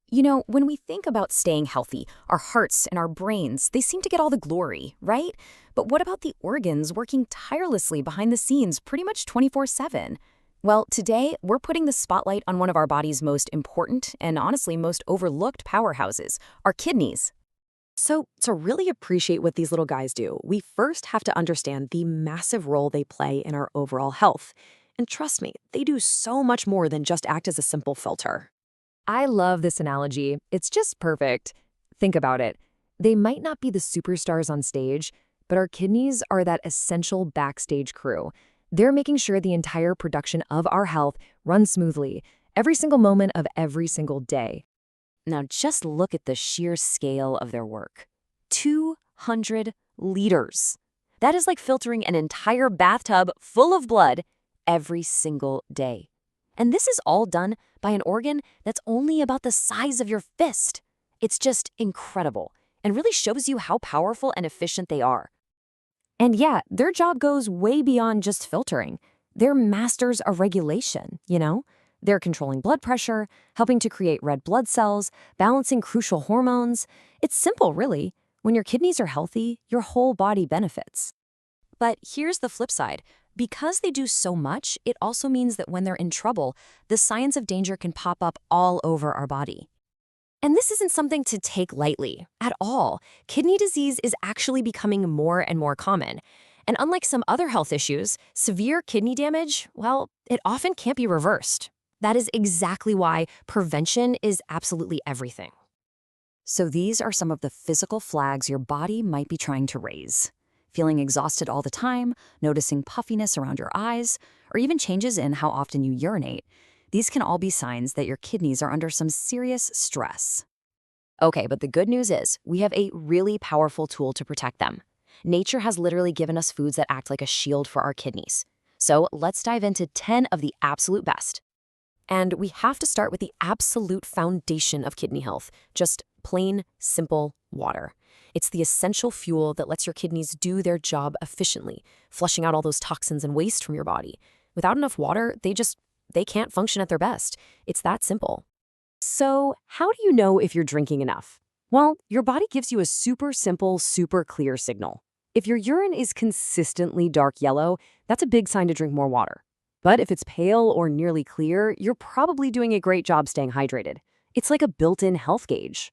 When we think about staying healthy, our hearts and our brains, they seem to get all the glory, right? But what about the organs working tirelessly behind the scenes pretty much 24/7? Well, today we're putting the spotlight on one of our body's most important and honestly most overlooked powerhouses, our kidneys. So, to really appreciate what these little guys do, we first have to understand the massive role they play in our overall health. And trust me, they do so much more than just act as a simple filter. I love this analogy. It's just perfect. Think about it. They might not be the superstars on stage, but our kidneys are that essential backstage crew. They're making sure the entire production of our health runs smoothly, every single moment of every single day. Now just look at the sheer scale of their work. 200 liters. That is like filtering an entire bathtub full of blood every single day. And this is all done by an organ that's only about the size of your fist. It's just incredible and really shows you how powerful and efficient they are. And yeah, their job goes way beyond just filtering. They're masters of regulation. They're controlling blood pressure, helping to create red blood cells, balancing crucial hormones. It's simple, really. When your kidneys are healthy, your whole body benefits. But here's the flip side. Because they do so much, it also means that when they're in trouble, the signs of danger can pop up all over our body. And this isn't something to take lightly at all. Kidney disease is actually becoming more and more common. And unlike some other health issues, severe kidney damage, well, it often can't be reversed. That is exactly why prevention is absolutely everything. So these are some of the physical flags your body might be trying to raise. Feeling exhausted all the time, noticing puffiness around your eyes, or even changes in how often you urinate. These can all be signs that your kidneys are under some serious stress. Okay, but the good news is we have a really powerful tool to protect them. Nature has literally given us foods that act like a shield for our kidneys. So let's dive into 10 of the absolute best. And we have to start with the absolute foundation of kidney health, just plain, simple water. It's the essential fuel that lets your kidneys do their job efficiently, flushing out all those toxins and waste from your body. Without enough water, they can't function at their best. It's that simple. So, how do you know if you're drinking enough? Well, your body gives you a super simple, super clear signal. If your urine is consistently dark yellow, that's a big sign to drink more water. But if it's pale or nearly clear, you're probably doing a great job staying hydrated. It's like a built-in health gauge.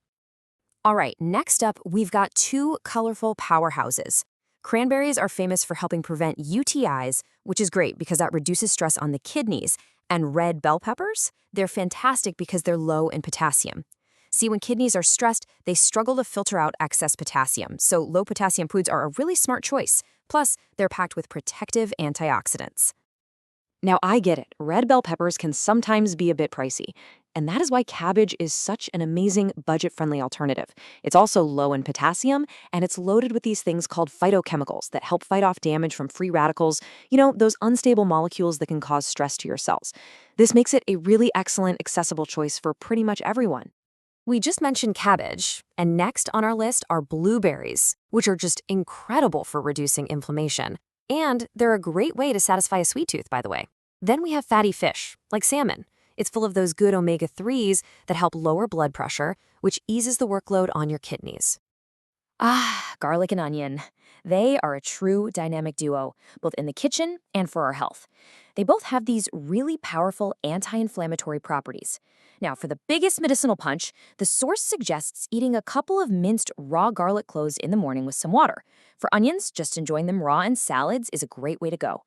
All right, next up, we've got two colorful powerhouses. Cranberries are famous for helping prevent UTIs, which is great because that reduces stress on the kidneys. And red bell peppers, they're fantastic because they're low in potassium. See, when kidneys are stressed, they struggle to filter out excess potassium, so low potassium foods are a really smart choice. Plus, they're packed with protective antioxidants. Now, I get it. Red bell peppers can sometimes be a bit pricey, and that is why cabbage is such an amazing budget-friendly alternative. It's also low in potassium, and it's loaded with these things called phytochemicals that help fight off damage from free radicals, those unstable molecules that can cause stress to your cells. This makes it a really excellent, accessible choice for pretty much everyone. We just mentioned cabbage, and next on our list are blueberries, which are just incredible for reducing inflammation. And they're a great way to satisfy a sweet tooth, by the way. Then we have fatty fish, like salmon. It's full of those good omega-3s that help lower blood pressure, which eases the workload on your kidneys. Garlic and onion. They are a true dynamic duo, both in the kitchen and for our health. They both have these really powerful anti-inflammatory properties. Now, for the biggest medicinal punch, the source suggests eating a couple of minced raw garlic cloves in the morning with some water. For onions, just enjoying them raw in salads is a great way to go.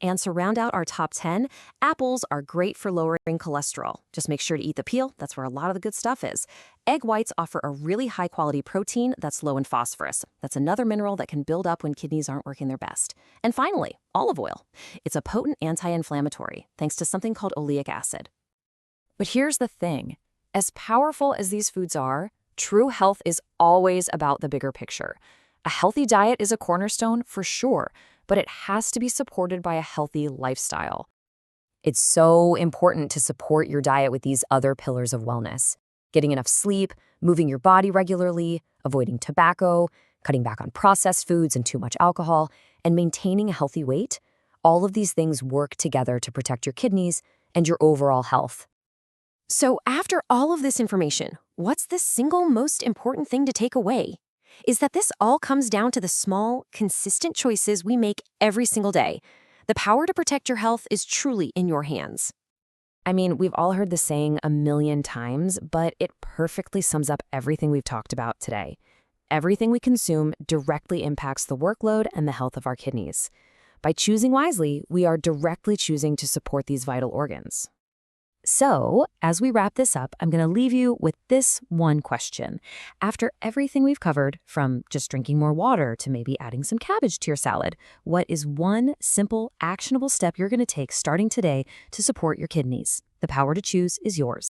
And to round out our top 10, apples are great for lowering cholesterol. Just make sure to eat the peel. That's where a lot of the good stuff is. Egg whites offer a really high-quality protein that's low in phosphorus. That's another mineral that can build up when kidneys aren't working their best. And finally, olive oil. It's a potent anti-inflammatory, thanks to something called oleic acid. But here's the thing. As powerful as these foods are, true health is always about the bigger picture. A healthy diet is a cornerstone for sure, but it has to be supported by a healthy lifestyle. It's so important to support your diet with these other pillars of wellness. Getting enough sleep, moving your body regularly, avoiding tobacco, cutting back on processed foods and too much alcohol, and maintaining a healthy weight. All of these things work together to protect your kidneys and your overall health. So, after all of this information, what's the single most important thing to take away? Is that this all comes down to the small, consistent choices we make every single day. The power to protect your health is truly in your hands. I mean, we've all heard the saying a million times, but it perfectly sums up everything we've talked about today. Everything we consume directly impacts the workload and the health of our kidneys. By choosing wisely, we are directly choosing to support these vital organs. So, as we wrap this up, I'm going to leave you with this one question. After everything we've covered, from just drinking more water to maybe adding some cabbage to your salad, what is one simple, actionable step you're going to take starting today to support your kidneys? The power to choose is yours.